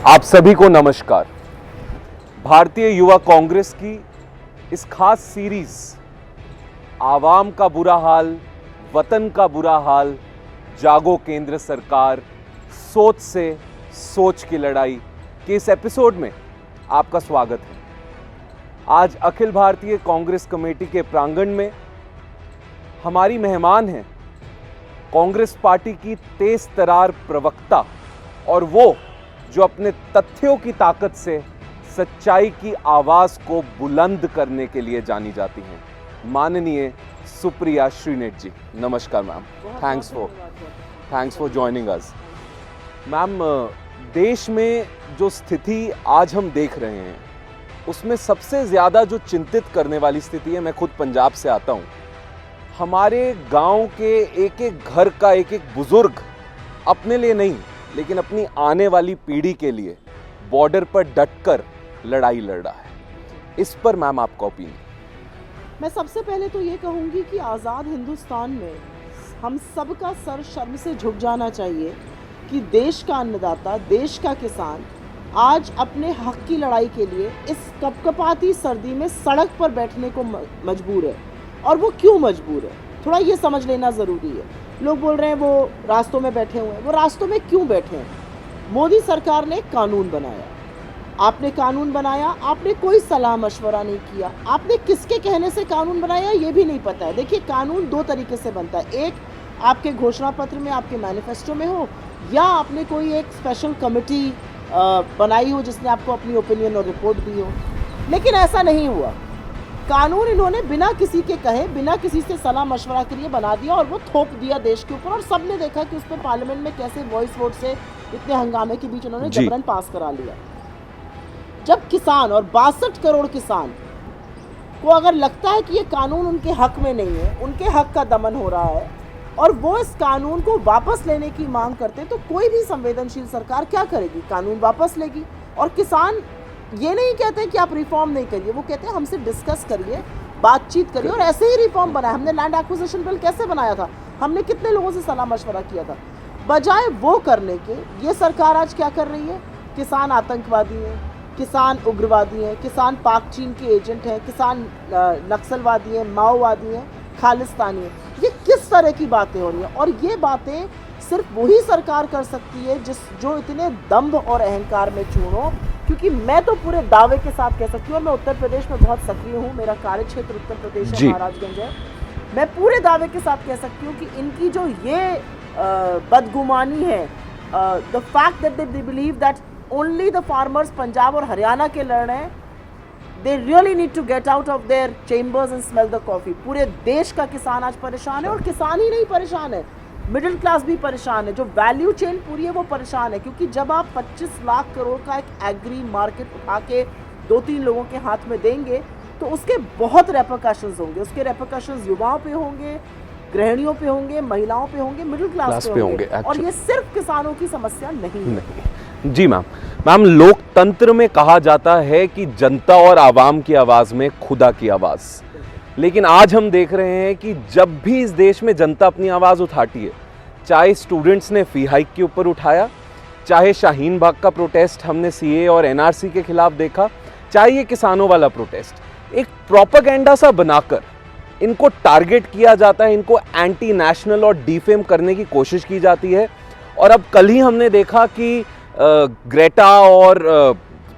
आप सभी को नमस्कार। भारतीय युवा कांग्रेस की इस खास सीरीज आवाम का बुरा हाल, वतन का बुरा हाल, जागो केंद्र सरकार, सोच से सोच की लड़ाई के इस एपिसोड में आपका स्वागत है। आज अखिल भारतीय कांग्रेस कमेटी के प्रांगण में हमारी मेहमान हैं कांग्रेस पार्टी की तेज तरार प्रवक्ता और वो जो अपने तथ्यों की ताकत से सच्चाई की आवाज को बुलंद करने के लिए जानी जाती हैं, माननीय सुप्रिया श्रीनेट जी। नमस्कार ma'am, thanks for joining us. Ma'am, देश में जो स्थिति आज हम देख रहे हैं उसमें सबसे ज़्यादा जो चिंतित करने वाली स्थिति है, मैं खुद पंजाब से आता हूँ, हमारे गांव के एक एक घर का एक एक बुजुर्ग अपने लिए नहीं लेकिन अपनी आने वाली पीढ़ी के लिए बॉर्डर पर डटकर लड़ाई लड़ रहा है। इस पर मैम आपका ओपिनियन? मैं सबसे पहले तो ये कहूँगी कि आज़ाद हिंदुस्तान में हम सबका सर शर्म से झुक जाना चाहिए कि देश का अन्नदाता, देश का किसान आज अपने हक की लड़ाई के लिए इस कपकपाती सर्दी में सड़क पर बैठने को मजबूर है। और वो क्यों मजबूर है, थोड़ा ये समझ लेना ज़रूरी है। लोग बोल रहे हैं वो रास्तों में बैठे हुए हैं, वो रास्तों में क्यों बैठे हैं? मोदी सरकार ने कानून बनाया, आपने कानून बनाया, आपने कोई सलाह मशवरा नहीं किया, आपने किसके कहने से कानून बनाया ये भी नहीं पता है। देखिए, कानून दो तरीके से बनता है, एक आपके घोषणा पत्र में, आपके मैनिफेस्टो में हो, या आपने कोई एक स्पेशल कमेटी बनाई हो जिसने आपको अपनी ओपिनियन और रिपोर्ट दी हो। लेकिन ऐसा नहीं हुआ। कानून इन्होंने बिना किसी के कहे, बिना किसी से सलाह मशवरा के लिए बना दिया और वो थोप दिया देश के ऊपर। और सबने देखा कि उस पर पार्लियामेंट में कैसे वॉइस वोट से इतने हंगामे के बीच उन्होंने जबरन पास करा लिया। जब किसान और 62 करोड़ किसान को अगर लगता है कि ये कानून उनके हक में नहीं है, उनके हक का दमन हो रहा है और वो इस कानून को वापस लेने की मांग करते, तो कोई भी संवेदनशील सरकार क्या करेगी? कानून वापस लेगी। और किसान ये नहीं कहते कि आप रिफॉर्म नहीं करिए, वो कहते हैं हमसे डिस्कस करिए, बातचीत करिए। और ऐसे ही रिफॉर्म बनाया। हमने लैंड एक्विजिशन बिल कैसे बनाया था, हमने कितने लोगों से सलाह मशवरा किया था। बजाय वो करने के ये सरकार आज क्या कर रही है? किसान आतंकवादी हैं, किसान उग्रवादी हैं, किसान पाक चीन के एजेंट हैं, किसान नक्सलवादी हैं, माओवादी हैं, खालिस्तानी हैं। ये किस तरह की बातें हो रही हैं? और ये बातें सिर्फ वही सरकार कर सकती है जो इतने दम्भ और अहंकार में चूर्ण हो। क्योंकि मैं तो पूरे दावे के साथ कह सकती हूँ, मैं उत्तर प्रदेश में बहुत सक्रिय हूँ, मेरा कार्य क्षेत्र उत्तर प्रदेश है, महाराजगंज है। मैं पूरे दावे के साथ कह सकती हूँ कि इनकी जो ये बदगुमानी है, the fact that they believe that only the farmers Punjab और हरियाणा के लड़ रहे हैं, they really need to get out of their chambers and smell the coffee. पूरे देश का किसान आज परेशान है। और किसान ही नहीं परेशान है, मिडिल क्लास भी परेशान है, जो वैल्यू चेन पूरी है वो परेशान है। क्योंकि जब आप 25 लाख करोड़ का एक एग्री मार्केट उठा के 2-3 लोगों के हाथ में देंगे तो उसके बहुत रेपरकशंस होंगे। उसके रेपरकशंस युवाओं पे होंगे, गृहिणियों पे होंगे, महिलाओं पे होंगे, मिडिल क्लास पे होंगे। और ये सिर्फ किसानों की समस्या नहीं है। जी मैम, लोकतंत्र में कहा जाता है कि जनता और आवाम की आवाज में खुदा की आवाज। लेकिन आज हम देख रहे हैं कि जब भी इस देश में जनता अपनी आवाज़ उठाती है, चाहे स्टूडेंट्स ने फी हाइक के ऊपर उठाया, चाहे शाहीन बाग का प्रोटेस्ट हमने सीए और एनआरसी के खिलाफ देखा, चाहे ये किसानों वाला प्रोटेस्ट, एक प्रोपेगेंडा सा बनाकर इनको टारगेट किया जाता है, इनको एंटी नेशनल और डिफेम करने की कोशिश की जाती है। और अब कल ही हमने देखा कि ग्रेटा और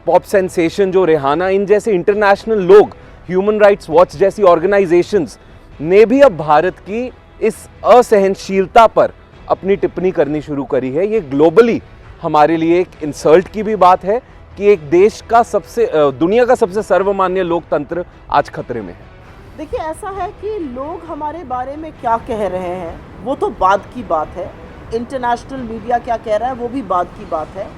पॉप सेंसेशन जो रिहाना, इन जैसे इंटरनेशनल लोग, ह्यूमन राइट्स वॉच जैसी ऑर्गेनाइजेशंस ने भी अब भारत की इस असहनशीलता पर अपनी टिप्पणी करनी शुरू करी है। ये ग्लोबली हमारे लिए एक इंसल्ट की भी बात है कि एक देश का दुनिया का सबसे सर्वमान्य लोकतंत्र आज खतरे में है। देखिए, ऐसा है कि लोग हमारे बारे में क्या कह रहे हैं वो तो बाद की बात है, इंटरनेशनल मीडिया क्या कह रहा है वो भी बाद की बात है।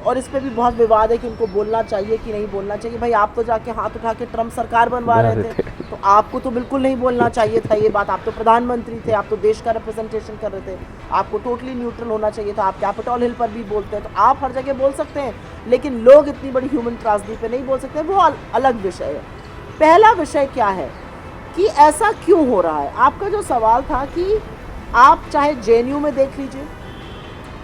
और इस पे भी बहुत विवाद है कि उनको बोलना चाहिए कि नहीं बोलना चाहिए। भाई, आप तो जाके हाथ उठा के ट्रम्प सरकार बनवा रहे थे, तो आपको तो बिल्कुल नहीं बोलना चाहिए था ये बात। आप तो प्रधानमंत्री थे, आप तो देश का रिप्रेजेंटेशन कर रहे थे, आपको टोटली न्यूट्रल होना चाहिए था। आप कैपिटल हिल पर भी बोलते हैं, तो आप हर जगह बोल सकते हैं, लेकिन लोग इतनी बड़ी ह्यूमन ट्रेजेडी पे नहीं बोल सकते, वो अलग विषय है। पहला विषय क्या है कि ऐसा क्यों हो रहा है? आपका जो सवाल था कि आप चाहे जेएनयू में देख लीजिए,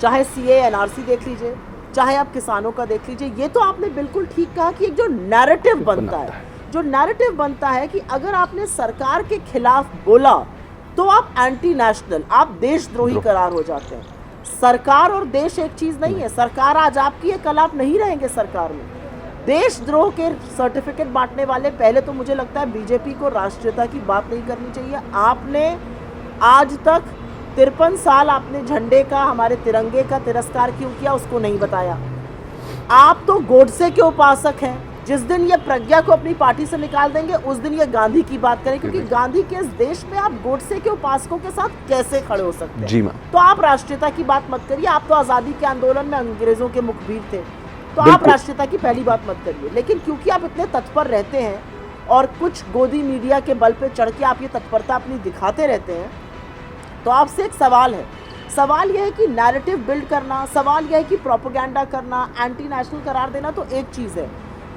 चाहे सीए एनआरसी देख लीजिए, चाहे आप किसानों का देख लीजिए। ये तो आपने बिल्कुल ठीक कहा कि एक जो नैरेटिव बनता है, जो नैरेटिव बनता है कि अगर आपने सरकार के खिलाफ बोला तो आप एंटी नेशनल, आप देशद्रोही करार हो जाते हैं। सरकार और देश एक चीज नहीं है। सरकार आज आपकी है, कल आप नहीं रहेंगे सरकार में। देशद्रोह के सर्टिफिकेट बांटने वाले, पहले तो मुझे लगता है बीजेपी को राष्ट्रीयता की बात नहीं करनी चाहिए। आपने आज तक 53 साल आपने झंडे का, हमारे तिरंगे का तिरस्कार क्यों किया, उसको नहीं बताया। आप तो गोडसे के उपासक हैं। जिस दिन ये प्रज्ञा को अपनी पार्टी से निकाल देंगे उस दिन ये गांधी की बात करें, क्योंकि गांधी के इस देश में आप गोडसे के उपासकों के साथ कैसे खड़े हो सकते हैं? जी मैम। तो आप राष्ट्रीयता की बात मत करिए। आप तो आज़ादी के आंदोलन में अंग्रेजों के मुखबिर थे, तो आप राष्ट्रीयता की पहली बात मत करिए। लेकिन क्योंकि आप इतने तत्पर रहते हैं और कुछ गोदी मीडिया के बल पे चढ़ के आप ये तत्परता अपनी दिखाते रहते हैं, तो आपसे एक सवाल है। सवाल यह है कि नैरेटिव बिल्ड करना, सवाल यह है कि प्रोपेगेंडा करना, एंटी नेशनल करार देना तो एक चीज़ है,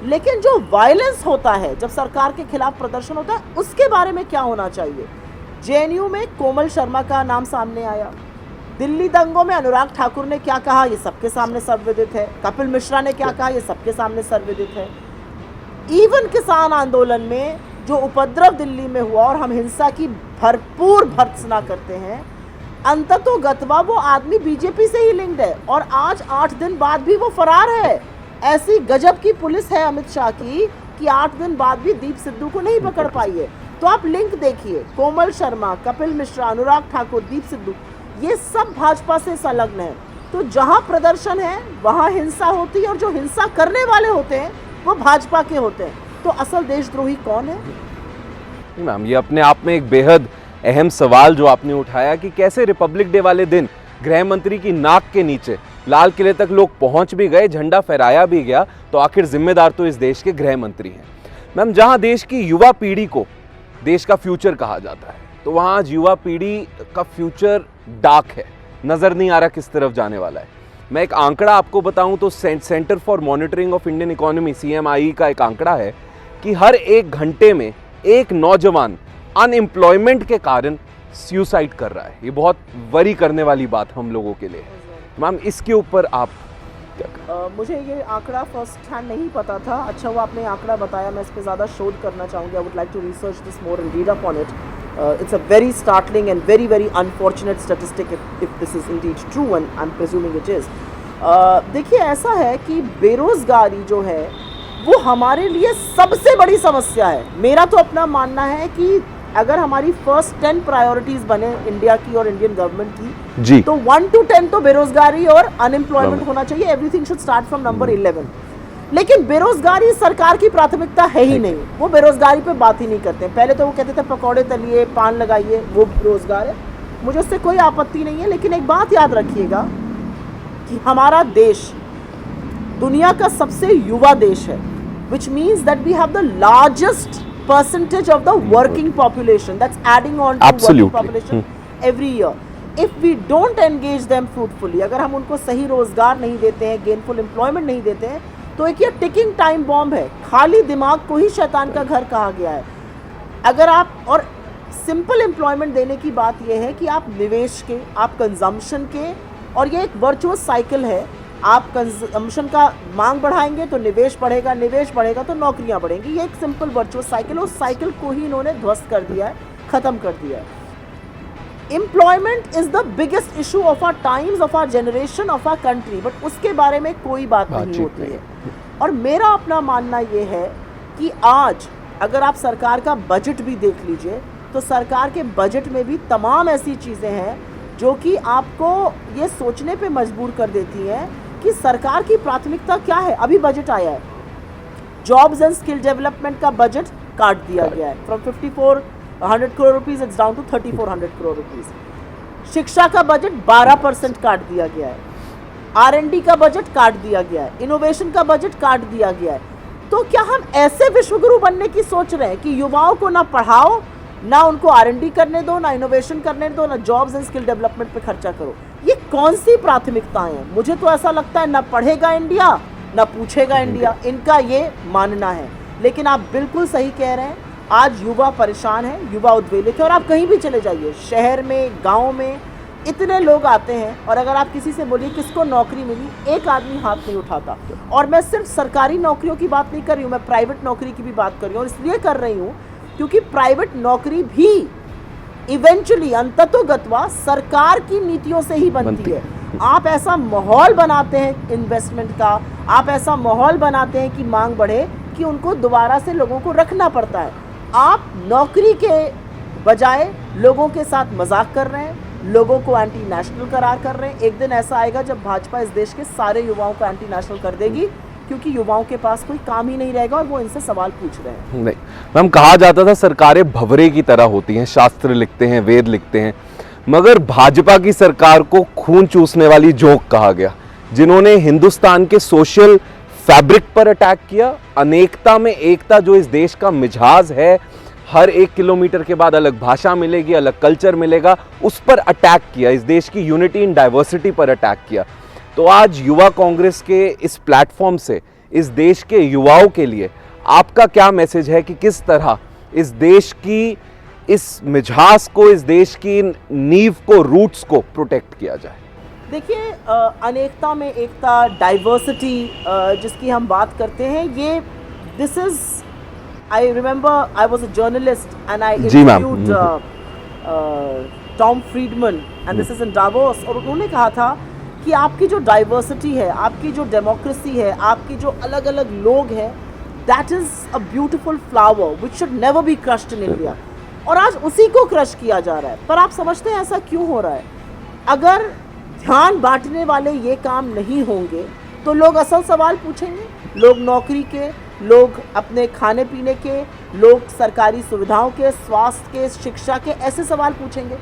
लेकिन जो वायलेंस होता है, जब सरकार के खिलाफ प्रदर्शन होता है, उसके बारे में क्या होना चाहिए? जेएनयू में कोमल शर्मा का नाम सामने आया। दिल्ली दंगों में अनुराग ठाकुर ने क्या कहा, ये सबके सामने सर्वविदित है। कपिल मिश्रा ने क्या कहा, ये सबके सामने सर्वविदित है। इवन किसान आंदोलन में जो उपद्रव दिल्ली में हुआ और हम हिंसा की भरपूर भर्त्सना करते हैं, अंततोगत्वा वो आदमी बीजेपी से ही लिंक्ड है और आज 8 दिन बाद भी वो फरार है। ऐसी गजब की पुलिस है अमित शाह की कि 8 दिन बाद भी दीप सिद्धू को नहीं पकड़ पाई है। तो आप लिंक देखिए, कोमल शर्मा, कपिल मिश्रा, अनुराग ठाकुर, दीप सिद्धू, ये सब भाजपा से संलग्न है। तो जहां प्रदर्शन है वहां हिंसा होती है और जो हिंसा करने वाले होते हैं वो भाजपा के होते हैं। तो असल देशद्रोही कौन है? मैम, ये अपने आप में एक बेहद अहम सवाल जो आपने उठाया कि कैसे रिपब्लिक डे वाले दिन गृह मंत्री की नाक के नीचे लाल किले तक लोग पहुंच भी गए, झंडा फहराया भी गया, तो आखिर जिम्मेदार तो इस देश के गृह मंत्री हैं। मैम, जहां देश की युवा पीढ़ी को देश का फ्यूचर कहा जाता है, तो वहां आज युवा पीढ़ी का फ्यूचर डार्क है, नजर नहीं आ रहा किस तरफ जाने वाला है। मैं एक आंकड़ा आपको बताऊं तो centre for monitoring of Indian economy CMI का एक आंकड़ा है कि हर 1 घंटे में एक नौजवान अनएम्प्लॉयमेंट के कारण सुसाइड कर रहा है। ये बहुत वरी करने वाली बात हम लोगों के लिए है। मैम, इसके ऊपर आप क्या मुझे ये आंकड़ा फर्स्ट हैंड नहीं पता था। अच्छा हुआ आपने आंकड़ा बताया, मैं इस पर ज़्यादा शोध करना चाहूँगी। I would like to research this more and read up on it. It's a very startling and very very unfortunate statistic if this is indeed true, and I'm presuming it is. देखिए, ऐसा है कि बेरोज़गारी जो है वो हमारे लिए सबसे बड़ी समस्या है। मेरा तो अपना मानना है कि अगर हमारी फर्स्ट 10 प्रायोरिटीज़ बने इंडिया की और इंडियन गवर्नमेंट की जी, तो 1 to 10 तो बेरोज़गारी और अनएम्प्लॉयमेंट होना चाहिए। Everything should start from number 11। लेकिन बेरोजगारी सरकार की प्राथमिकता है ही नहीं। वो बेरोजगारी पे बात ही नहीं करते। पहले तो वो कहते थे पकौड़े तलिए, पान लगाइए, वो रोजगार है। मुझे उससे कोई आपत्ति नहीं है, लेकिन एक बात याद रखिएगा कि हमारा देश दुनिया का सबसे युवा देश है, which means that we have the largest percentage of the working population that's adding on to working population every year. If we don't engage them fruitfully, अगर हम उनको सही रोजगार नहीं देते हैं, gainful employment नहीं देते हैं, तो एक ये टिकिंग टाइम बॉम्ब है। खाली दिमाग को ही शैतान का घर कहा गया है। अगर आप, और सिंपल एम्प्लॉयमेंट देने की बात यह है कि आप निवेश के, आप कंजम्पशन के, और ये एक वर्चुअस साइकिल है। आप कंजम्पशन का मांग बढ़ाएंगे तो निवेश बढ़ेगा, निवेश बढ़ेगा तो नौकरियां बढ़ेंगी। ये एक सिंपल वर्चुअस साइकिल, उस साइकिल को ही इन्होंने ध्वस्त कर दिया है, ख़त्म कर दिया है। Employment is the biggest issue of our times, of our generation, of our country, but उसके बारे में कोई बात नहीं होती है। और मेरा अपना मानना ये है कि आज अगर आप सरकार का बजट भी देख लीजिए तो सरकार के बजट में भी तमाम ऐसी चीज़ें हैं जो कि आपको ये सोचने पे मजबूर कर देती हैं कि सरकार की प्राथमिकता क्या है। अभी बजट आया है, जॉब्स एंड स्किल डेवलपमेंट का बजट काट दिया गया है। From 5400 crore rupees it's down to 3400 crore rupees. शिक्षा का बजट 12% काट दिया गया है। R&D का बजट काट दिया गया है। इनोवेशन का बजट काट दिया गया है। तो क्या हम ऐसे विश्वगुरु बनने की सोच रहे हैं कि युवाओं को ना पढ़ाओ, ना उनको R&D करने दो, ना इनोवेशन करने दो, ना जॉब्स एंड स्किल डेवलपमेंट पे खर्चा करो? ये कौन सी प्राथमिकताएं हैं? मुझे तो ऐसा लगता है ना पढ़ेगा इंडिया, ना पूछेगा इंडिया, इनका ये मानना है। लेकिन आप बिल्कुल सही कह रहे हैं, आज युवा परेशान है, युवा उद्वेलित है। और आप कहीं भी चले जाइए, शहर में, गाँव में, इतने लोग आते हैं और अगर आप किसी से बोलिए किसको नौकरी मिली, एक आदमी हाथ नहीं उठाता। और मैं सिर्फ सरकारी नौकरियों की बात नहीं कर रही हूँ, मैं प्राइवेट नौकरी की भी बात कर रही हूँ। और इसलिए कर रही हूँ क्योंकि प्राइवेट नौकरी भी इवेंचुअली अंततोगत्वा सरकार की नीतियों से ही बनती है। आप ऐसा माहौल बनाते हैं इन्वेस्टमेंट का, आप ऐसा माहौल बनाते हैं कि मांग बढ़े, कि उनको दोबारा से लोगों को रखना पड़ता है। आप नौकरी के बजाय लोगों के साथ मजाक कर रहे हैं, लोगों को एंटी नेशनल करार कर रहे हैं। एक दिन ऐसा आएगा जब भाजपा इस देश के सारे युवाओं को एंटी नेशनल कर देगी, क्योंकि युवाओं के पास कोई काम ही नहीं रहेगा और वो इनसे सवाल पूछ रहे हैं। नहीं मैम, कहा जाता था सरकारें भंवरे की तरह होती हैं, शास्त्र लिखते हैं, वेद लिखते हैं, मगर भाजपा की सरकार को खून चूसने वाली जोंक कहा गया, जिन्होंने हिंदुस्तान के सोशल फैब्रिक पर अटैक किया। अनेकता में एकता जो इस देश का मिजाज है, हर 1 किलोमीटर के बाद अलग भाषा मिलेगी, अलग कल्चर मिलेगा, उस पर अटैक किया। इस देश की यूनिटी इन डाइवर्सिटी पर अटैक किया। तो आज युवा कांग्रेस के इस प्लेटफॉर्म से इस देश के युवाओं के लिए आपका क्या मैसेज है कि किस तरह इस देश की इस मिजाज को, इस देश की नींव को, रूट्स को प्रोटेक्ट किया जाए? देखिए, अनेकता में एकता, डाइवर्सिटी जिसकी हम बात करते हैं, ये this is, I remember I was a journalist and I interviewed Tom Fridman and this is in Davos, और उन्होंने कहा था कि आपकी जो डाइवर्सिटी है, आपकी जो डेमोक्रेसी है, आपकी जो अलग अलग लोग हैं, that is a beautiful flower which should never be crushed in India. और आज उसी को क्रश किया जा रहा है। पर आप समझते हैं ऐसा क्यों हो रहा है? अगर ध्यान बांटने वाले ये काम नहीं होंगे तो लोग असल सवाल पूछेंगे, लोग नौकरी के, लोग अपने खाने पीने के, लोग सरकारी सुविधाओं के, स्वास्थ्य के, शिक्षा के, ऐसे सवाल पूछेंगे।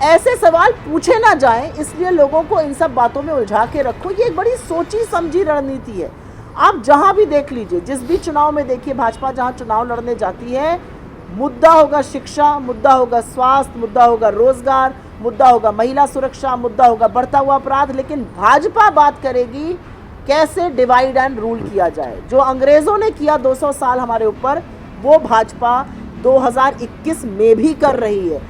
ऐसे सवाल पूछे ना जाएं, इसलिए लोगों को इन सब बातों में उलझा के रखो। ये एक बड़ी सोची समझी रणनीति है। आप जहां भी देख लीजिए, जिस भी चुनाव में देखिए, भाजपा जहां चुनाव लड़ने जाती है, मुद्दा होगा शिक्षा, मुद्दा होगा स्वास्थ्य, मुद्दा होगा रोजगार, मुद्दा होगा महिला सुरक्षा, मुद्दा होगा बढ़ता हुआ अपराध, लेकिन भाजपा बात करेगी कैसे डिवाइड एंड रूल किया जाए। जो अंग्रेजों ने किया 200 साल हमारे ऊपर, वो भाजपा 2021 में भी कर रही है।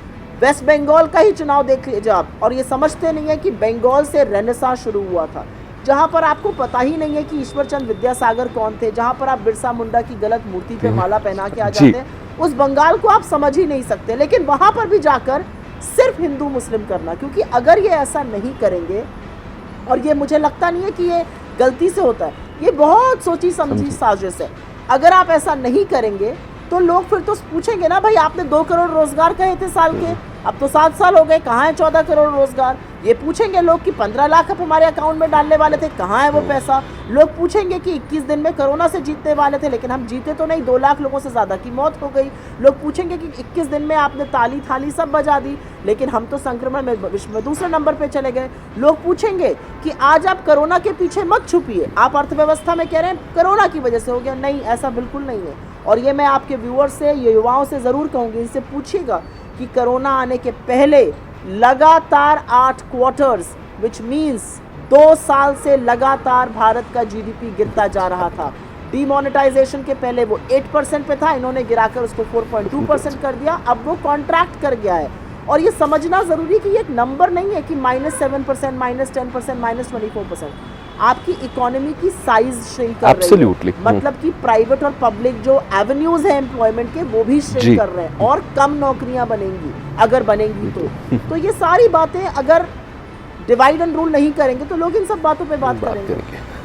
वेस्ट बंगाल का ही चुनाव देख लीजिए आप, और ये समझते नहीं है कि बंगाल से रेनेसां शुरू हुआ था, जहां पर आपको पता ही नहीं है कि ईश्वर चंद्र विद्यासागर कौन थे, जहां पर आप बिरसा मुंडा की गलत मूर्ति पे माला पहना के आ जाते हैं। उस बंगाल को आप समझ ही नहीं सकते। लेकिन वहां पर भी जाकर सिर्फ हिंदू मुस्लिम करना, क्योंकि अगर ये ऐसा नहीं करेंगे, और ये मुझे लगता नहीं है कि ये गलती से होता है, ये बहुत सोची समझी साजिश है। अगर आप ऐसा नहीं करेंगे तो लोग फिर तो पूछेंगे ना, भाई आपने 2 करोड़ रोजगार कहे थे साल के, अब तो 7 साल हो गए, कहाँ है 14 करोड़ रोजगार? ये पूछेंगे लोग कि 15 लाख आप हमारे अकाउंट में डालने वाले थे, कहाँ है वो पैसा? लोग पूछेंगे कि 21 दिन में कोरोना से जीतने वाले थे, लेकिन हम जीते तो नहीं, 2 लाख लोगों से ज़्यादा की मौत हो गई। लोग पूछेंगे कि 21 दिन में आपने ताली थाली सब बजा दी, लेकिन हम तो संक्रमण में विश्व में दूसरे नंबर पर चले गए। लोग पूछेंगे कि आज आप कोरोना के पीछे मत छुपिए, आप अर्थव्यवस्था में कह रहे हैं कोरोना की वजह से हो गया। नहीं, ऐसा बिल्कुल नहीं है। और ये मैं आपके व्यूअर्स से, ये युवाओं से ज़रूर कहूँगी, इनसे पूछिएगा कि कोरोना आने के पहले लगातार 8 क्वार्टर्स, विच मीन्स 2 साल से लगातार भारत का जीडीपी गिरता जा रहा था। डीमोनेटाइजेशन के पहले वो 8% पे था, इन्होंने गिराकर उसको 4.2% कर दिया, अब वो कॉन्ट्रैक्ट कर गया है। और ये समझना ज़रूरी है कि ये एक नंबर नहीं है कि -7%, -10%, -24%। आपकी इकोनॉमी की साइज श्रिंक कर रही है, मतलब कि प्राइवेट और पब्लिक जो एवेन्यूज हैं एम्प्लॉयमेंट के, वो भी श्रिंक कर रहे हैं, और कम नौकरियां बनेंगी अगर बनेंगी तो ये सारी बातें अगर डिवाइड एंड रूल नहीं करेंगे तो लोग इन सब बातों पे बात करेंगे।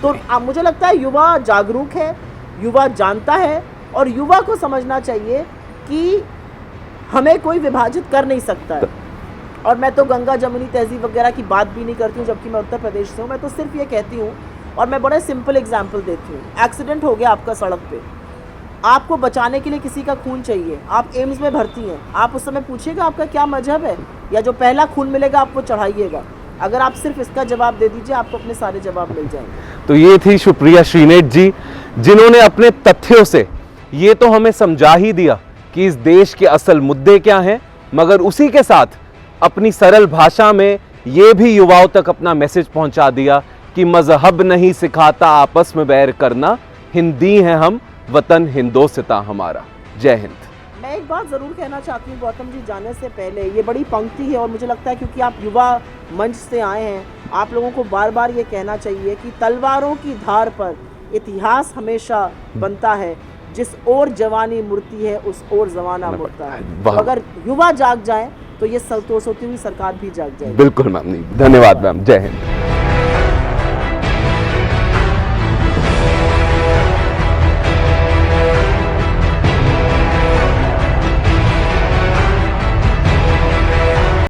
तो मुझे लगता है युवा जागरूक है, युवा जानता है, और युवा को समझना चाहिए कि हमें कोई विभाजित कर नहीं सकता है। और मैं तो गंगा जमुनी तहजीब वगैरह की बात भी नहीं करती हूँ, जबकि मैं उत्तर प्रदेश से हूँ। मैं तो सिर्फ ये कहती हूँ, और मैं बड़ा सिंपल एग्जांपल देती हूँ। एक्सीडेंट हो गया आपका सड़क पे, आपको बचाने के लिए किसी का खून चाहिए, आप एम्स में भर्ती हैं, आप उस समय पूछिएगा आपका क्या मजहब है, या जो पहला खून मिलेगा आपको चढ़ाइएगा। अगर आप सिर्फ इसका जवाब दे दीजिए, आपको अपने सारे जवाब मिल जाएंगे। तो ये थी सुप्रिया श्रीनेत जी, जिन्होंने अपने तथ्यों से ये तो हमें समझा ही दिया कि इस देश के असल मुद्दे क्या हैं, मगर उसी के साथ अपनी सरल भाषा में ये भी युवाओं तक अपना मैसेज पहुंचा दिया कि मजहब नहीं सिखाता आपस में बैर करना, हिंदी हैं हम, वतन हिंदोसिता हमारा। जय हिंद। मैं एक बात ज़रूर कहना चाहती हूँ गौतम जी जाने से पहले, ये बड़ी पंक्ति है और मुझे लगता है क्योंकि आप युवा मंच से आए हैं, आप लोगों को बार बार ये कहना चाहिए कि तलवारों की धार पर इतिहास हमेशा बनता है। जिस ओर जवानी मुड़ती है उस ओर जमाना मुड़ता है। तो वाह। अगर युवा जाग जाए तो ये सोती हुई सरकार भी जाग जाएगी। बिल्कुल मैम, नहीं, धन्यवाद मैम, जय हिंद।